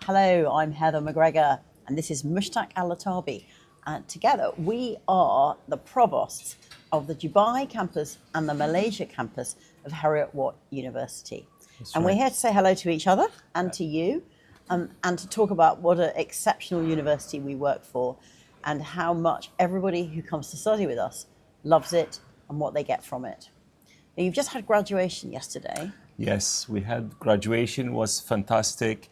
Hello, I'm Heather McGregor, and this is Mushtaq Al-Atabi. And together we are the provosts of the Dubai campus and the Malaysia campus of Heriot-Watt University. That's and right. We're here to say hello to each other and to you, and to talk about what an exceptional university we work for and how much everybody who comes to study with us loves it and what they get from it. Now, you've just had graduation yesterday. Yes, we had graduation, was fantastic.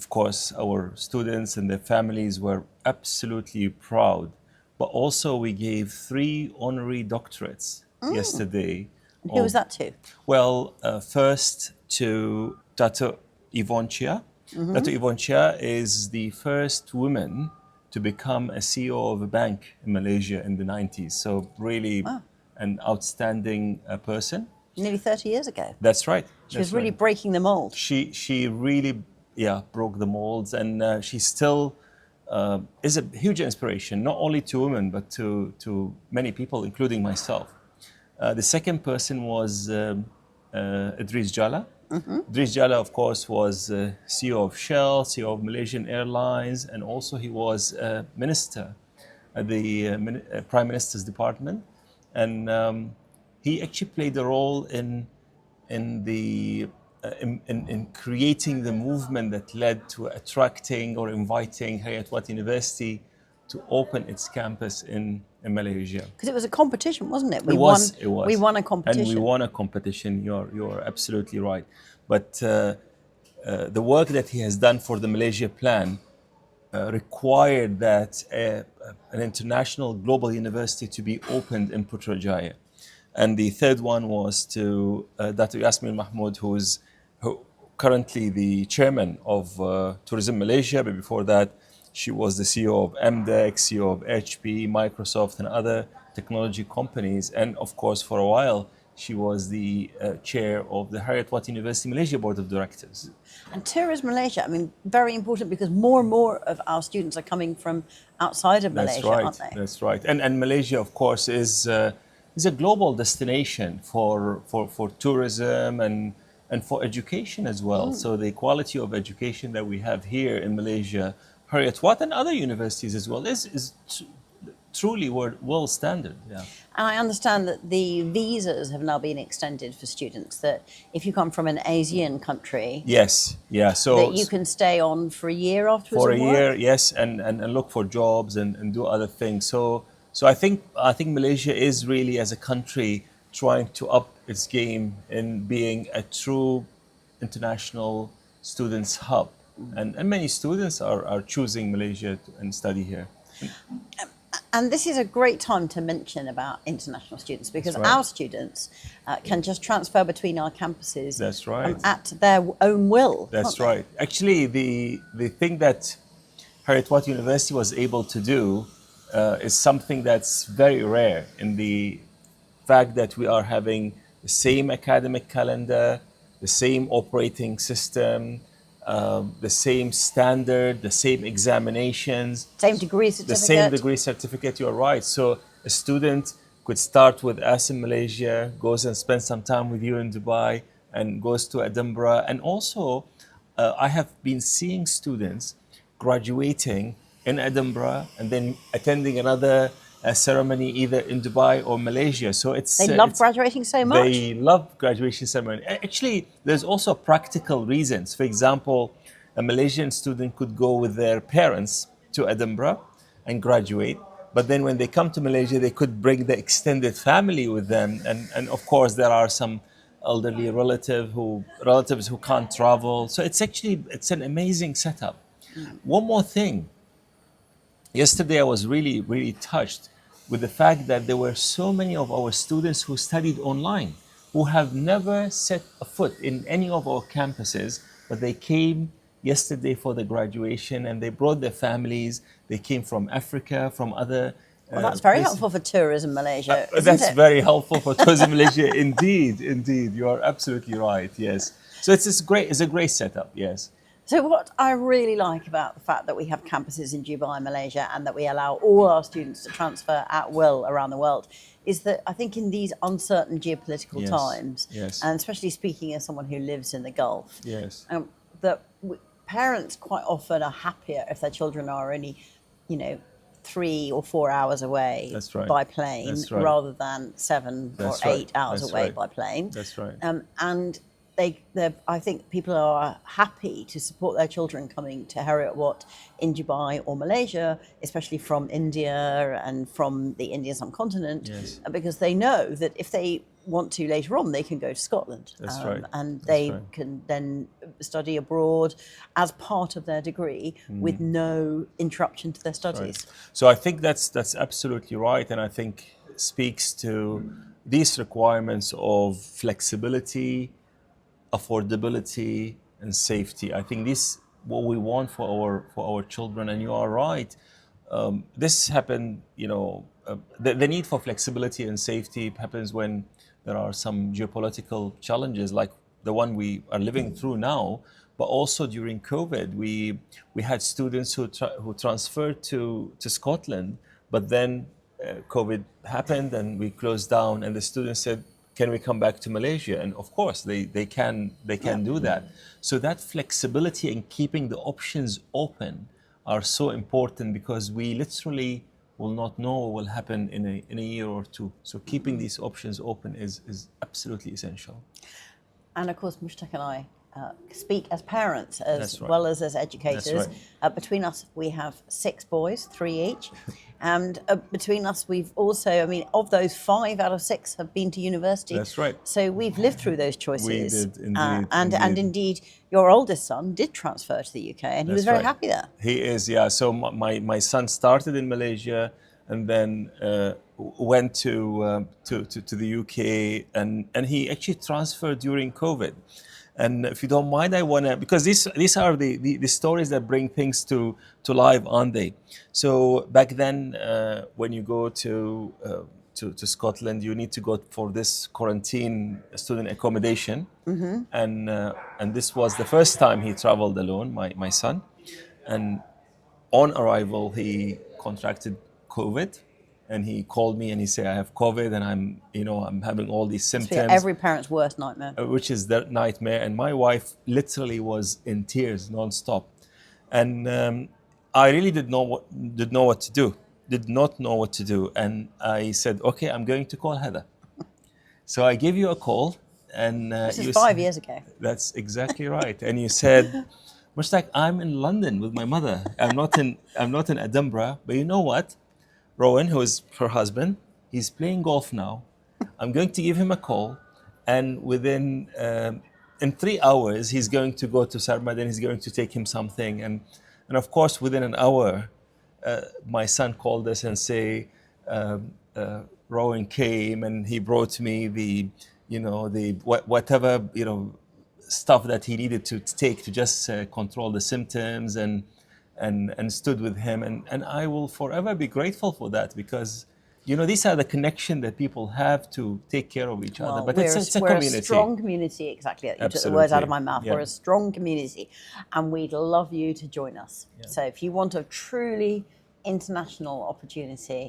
Of course, our students and their families were absolutely proud. But also we gave 3 honorary doctorates yesterday. And who was that to? Well, first to Dr. Yvonne Chia. Dr. Yvonne Chia is the first woman to become a CEO of a bank in Malaysia in the 90s. So really an outstanding person. Nearly 30 years ago. That's right. She was really breaking the mold. She really, broke the molds, and she still is a huge inspiration, not only to women, but to many people, including myself. The second person was Idris Jala. Idris Jala, of course, was CEO of Shell, CEO of Malaysian Airlines, and also he was a minister at the Prime Minister's Department. And he actually played a role in creating the movement that led to attracting or inviting Heriot-Watt University to open its campus in Malaysia. Because it was a competition, wasn't it? It was. We won a competition. And we won a competition, you're absolutely right. But the work that he has done for the Malaysia plan required that an international global university to be opened in Putrajaya. And the third one was to Dr. Yasmin Mahmood, who currently the chairman of Tourism Malaysia, but before that, she was the CEO of MDEC, CEO of HP, Microsoft, and other technology companies. And of course, for a while, she was the chair of the Heriot-Watt University Malaysia Board of Directors. And Tourism Malaysia, very important because more and more of our students are coming from outside of Malaysia, aren't they? That's right. And Malaysia, of course, is a global destination for tourism and for education as well. So the quality of education that we have here in Malaysia, Heriot-Watt and other universities as well, is truly world standard. Yeah. And I understand that the visas have now been extended for students, that if you come from an Asian country, yes, yeah, so that you can stay on for a year afterwards. For a year, yes, and look for jobs and do other things. So I think Malaysia is really, as a country, trying to up its game in being a true international students hub, and many students are choosing Malaysia and study here. And this is a great time to mention about international students, because right. our students can just transfer between our campuses. That's right. At their own will. That's right. Actually, the thing that Heriot-Watt University was able to do is something that's very rare, in the fact that we are having the same academic calendar, the same operating system, the same standard, the same examinations. Same degree certificate. The same degree certificate, you're right. So a student could start with us in Malaysia, goes and spends some time with you in Dubai, and goes to Edinburgh. And also, I have been seeing students graduating in Edinburgh and then attending another ceremony either in Dubai or Malaysia. So they love graduating so much. They love graduation ceremony. Actually, there's also practical reasons. For example, a Malaysian student could go with their parents to Edinburgh and graduate. But then when they come to Malaysia, they could bring the extended family with them. And of course, there are some elderly relatives who can't travel. So it's an amazing setup. One more thing. Yesterday, I was really, really touched with the fact that there were so many of our students who studied online, who have never set a foot in any of our campuses, but they came yesterday for the graduation and they brought their families. They came from Africa, from other... Well, that's very helpful for Tourism Malaysia, isn't That's it? very helpful for Tourism Malaysia, indeed. You are absolutely right, yes. So it's a great setup, yes. So what I really like about the fact that we have campuses in Dubai, Malaysia, and that we allow all our students to transfer at will around the world is that I think in these uncertain geopolitical times, and especially speaking as someone who lives in the Gulf, that parents quite often are happier if their children are only, 3 or 4 hours away That's right. by plane That's right. rather than 7 That's or right. 8 hours That's away right. by plane. That's right. And I think people are happy to support their children coming to Heriot-Watt in Dubai or Malaysia, especially from India and from the Indian subcontinent, Yes. because they know that if they want to later on, they can go to Scotland. That's right. And That's they right. can then study abroad as part of their degree with no interruption to their studies. Right. So I think that's absolutely right, and I think speaks to these requirements of flexibility, affordability, and safety. I think this what we want for our children. And you are right. This happened. The need for flexibility and safety happens when there are some geopolitical challenges, like the one we are living through now. But also during COVID, we had students who transferred to Scotland, but then COVID happened and we closed down, and the students said, "Can we come back to Malaysia?" And of course, they can do that. So that flexibility and keeping the options open are so important, because we literally will not know what will happen in a year or two. So keeping these options open is absolutely essential. And of course, Mushtaq and I speak as parents as That's right. well as educators. That's right. Between us, we have 6 boys, 3 each. And between us, we've also, of those, 5 out of 6 have been to university. That's right. So we've lived through those choices. We did, indeed. And indeed, your oldest son did transfer to the UK, and he was very happy there. He is, yeah. So my son started in Malaysia and then went to the UK, and he actually transferred during COVID. And if you don't mind, I want to, because these are the stories that bring things to life, aren't they? So back then, when you go to Scotland, you need to go for this quarantine student accommodation. Mm-hmm. And this was the first time he traveled alone, my son. And on arrival, he contracted COVID. And he called me and he said, "I have COVID and I'm having all these symptoms." Every parent's worst nightmare. Which is their nightmare. And my wife literally was in tears nonstop. And I really did not know what to do. And I said, "Okay, I'm going to call Heather." So I gave you a call, and this is 5 years ago. That's exactly right. And you said, "Mushtaq, I'm in London with my mother. I'm not in Edinburgh. But you know what? Rowan, who is her husband, he's playing golf now. I'm going to give him a call, and within in 3 hours, he's going to go to Sarmad and he's going to take him something." And of course, within an hour, my son called us and say, Rowan came and he brought me the whatever stuff that he needed to take to just control the symptoms, and stood with him, and I will forever be grateful for that, because these are the connection that people have to take care of each other. But it's a community. We're a strong community, exactly. You took the words out of my mouth. Yeah. We're a strong community, and we'd love you to join us. Yeah. So if you want a truly international opportunity,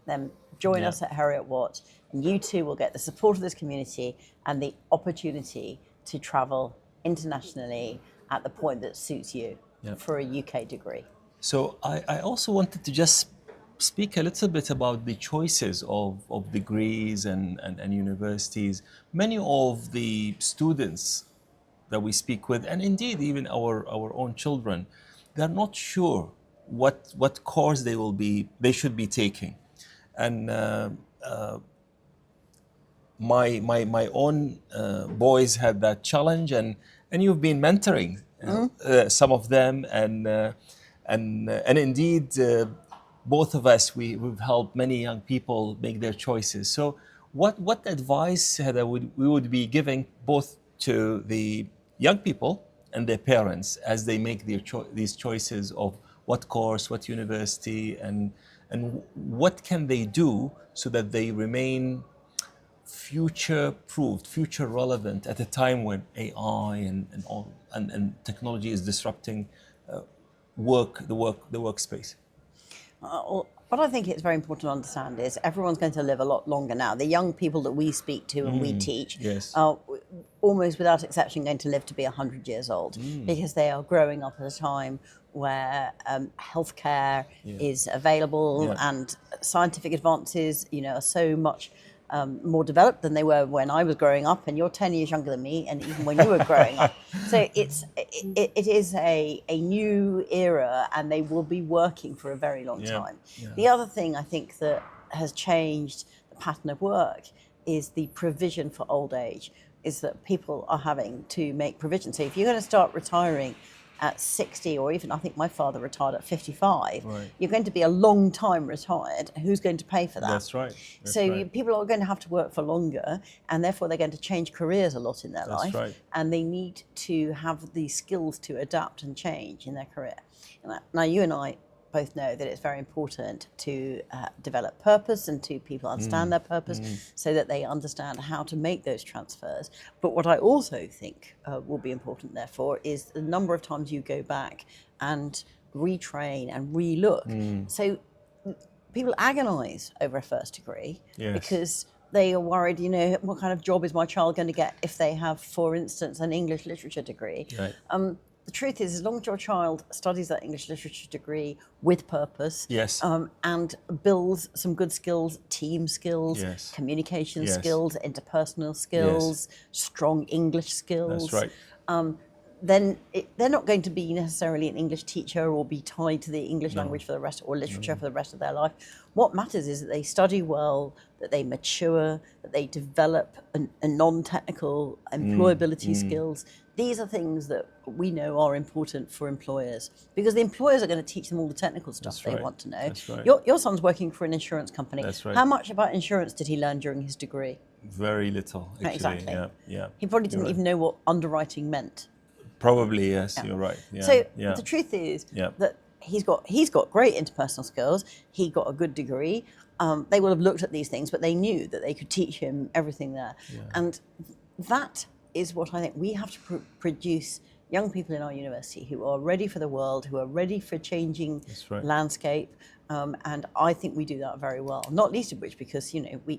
then join us at Heriot-Watt, and you too will get the support of this community and the opportunity to travel internationally at the point that suits you. Yep. For a UK degree. So I also wanted to just speak a little bit about the choices of degrees and universities. Many of the students that we speak with, and indeed even our own children, they're not sure what course they should be taking. And my own boys had that challenge, and you've been mentoring some of them, and indeed, both of us we've helped many young people make their choices. So, what advice, Heather, we would be giving both to the young people and their parents as they make these choices of what course, what university, and what can they do so that they remain future-proofed, future-relevant at a time when AI and technology is disrupting the workspace? What I think it's very important to understand is everyone's going to live a lot longer now. The young people that we speak to and we teach Yes. are almost without exception going to live to be 100 years old because they are growing up at a time where healthcare is available and scientific advances, are so much more developed than they were when I was growing up, and you're 10 years younger than me, and even when you were growing up. So it is a new era, and they will be working for a very long time. Yeah. The other thing I think that has changed the pattern of work is the provision for old age, is that people are having to make provision. So if you're going to start retiring at 60, or even I think my father retired at 55, you're going to be a long time retired. Who's going to pay for that? That's right. People are going to have to work for longer, and therefore they're going to change careers a lot in their life. Right. And they need to have the skills to adapt and change in their career. Now, you and I both know that it's very important to develop purpose and to people understand their purpose so that they understand how to make those transfers. But what I also think will be important, therefore, is the number of times you go back and retrain and re-look. So people agonise over a first degree because they are worried, what kind of job is my child going to get if they have, for instance, an English literature degree. Right. The truth is, as long as your child studies that English literature degree with purpose and builds some good skills, team skills, communication skills, interpersonal skills, strong English skills, then they're not going to be necessarily an English teacher or be tied to the English language for the rest, or literature for the rest of their life. What matters is that they study well, that they mature, that they develop a non-technical employability skills. These are things that we know are important for employers, because the employers are going to teach them all the technical stuff they want to know. Your son's working for an insurance company. How much about insurance did he learn during his degree? Very little, actually. Exactly. He probably didn't even know what underwriting meant. Probably, yes, you're right. So the truth is that he's got great interpersonal skills. He got a good degree. They will have looked at these things, but they knew that they could teach him everything there. And that is what I think we have to produce young people in our university who are ready for the world, who are ready for changing landscape. And I think we do that very well, not least of which because, we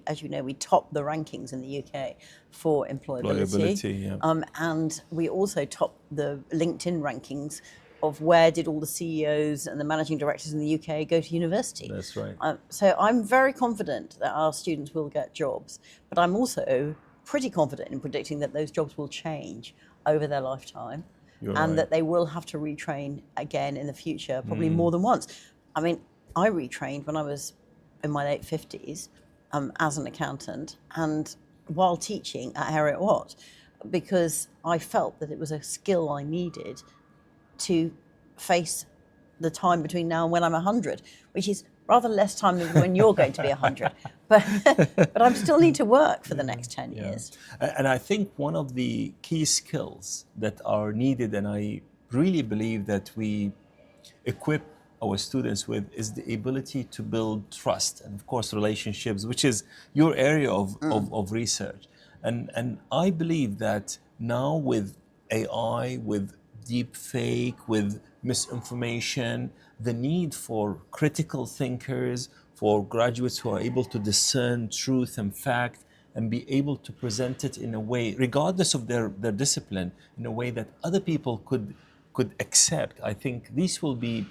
top the rankings in the UK for employability. And we also top the LinkedIn rankings of where did all the CEOs and the managing directors in the UK go to university. That's right. So I'm very confident that our students will get jobs, but I'm also pretty confident in predicting that those jobs will change over their lifetime that they will have to retrain again in the future, probably more than once. I mean, I retrained when I was in my late 50s as an accountant and while teaching at Heriot-Watt, because I felt that it was a skill I needed to face the time between now and when I'm 100, which is rather less time than when you're going to be 100. But I still need to work for the next 10 years. And I think one of the key skills that are needed, and I really believe that we equip our students with, is the ability to build trust and, of course, relationships, which is your area of research. And I believe that now with AI, with deep fake, with misinformation, the need for critical thinkers, for graduates who are able to discern truth and fact and be able to present it in a way, regardless of their discipline, in a way that other people could accept. I think these will be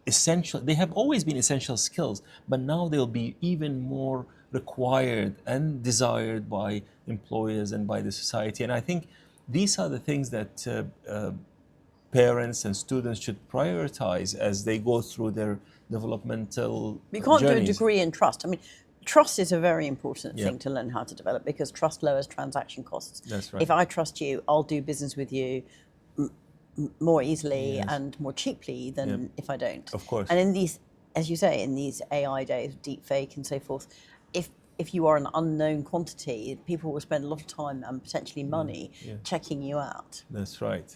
essential. They have always been essential skills, but now they'll be even more required and desired by employers and by the society. And I think these are the things that parents and students should prioritize as they go through their developmental You can't journeys. do a degree in trust. I mean, trust is a very important thing to learn how to develop, because trust lowers transaction costs. That's right. If I trust you, I'll do business with you more easily and more cheaply than if I don't. Of course. And in these, as you say, in these AI days, deep fake and so forth, if you are an unknown quantity, people will spend a lot of time and potentially money checking you out. That's right.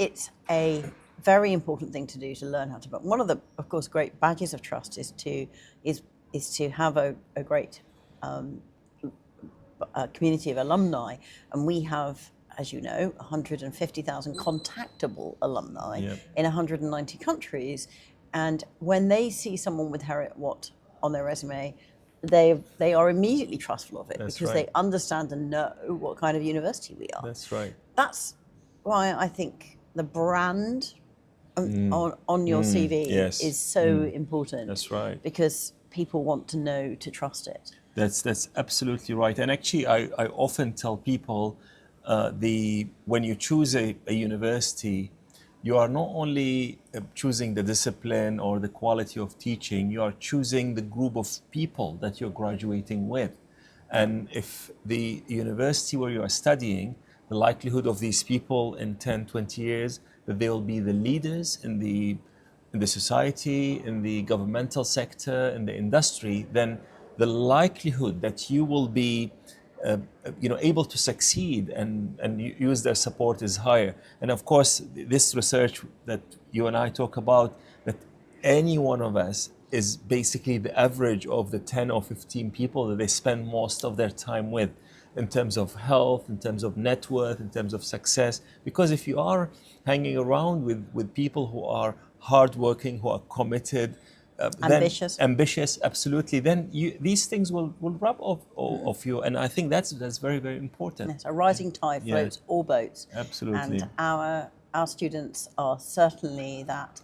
It's a very important thing to do to learn how to. But one of the, of course, great badges of trust is to have a great community of alumni, and we have, as you know, 150,000 contactable alumni in 190 countries. And when they see someone with Heriot-Watt on their resume, they are immediately trustful of it because they understand and know what kind of university we are. That's right. That's why I think the brand on your CV is so important. That's right. Because people want to know to trust it. That's absolutely right. And actually, I often tell people when you choose a university, you are not only choosing the discipline or the quality of teaching, you are choosing the group of people that you're graduating with. And if the university where you are studying, the likelihood of these people in 10, 20 years, that they will be the leaders in the society, in the governmental sector, in the industry, then the likelihood that you will be able to succeed and use their support is higher. And of course, this research that you and I talk about, that any one of us is basically the average of the 10 or 15 people that they spend most of their time with, in terms of health, in terms of net worth, in terms of success. Because if you are hanging around with people who are hardworking, who are committed, ambitious, absolutely, then these things will rub off you. And I think that's very, very important. Yes, a rising tide floats all boats. Absolutely. And our students are certainly that.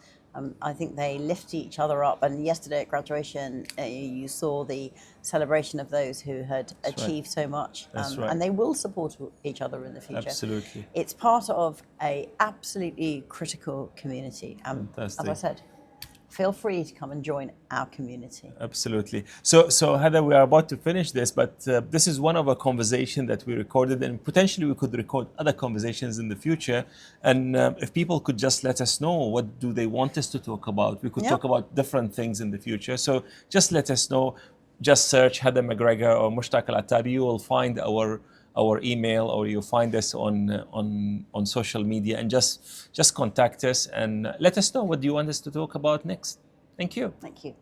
I think they lift each other up. And yesterday at graduation, you saw the celebration of those who had achieved so much. And they will support each other in the future. Absolutely. It's part of a absolutely critical community. As I said, feel free to come and join our community. Absolutely. So Heather, we are about to finish this, but this is one of a conversation that we recorded, and potentially we could record other conversations in the future. And if people could just let us know what do they want us to talk about, we could talk about different things in the future. So just let us know. Just search Heather McGregor or Mushtaq Al-Atabi. You will find our email, or you find us on social media, and just contact us and let us know what do you want us to talk about next. Thank you. Thank you.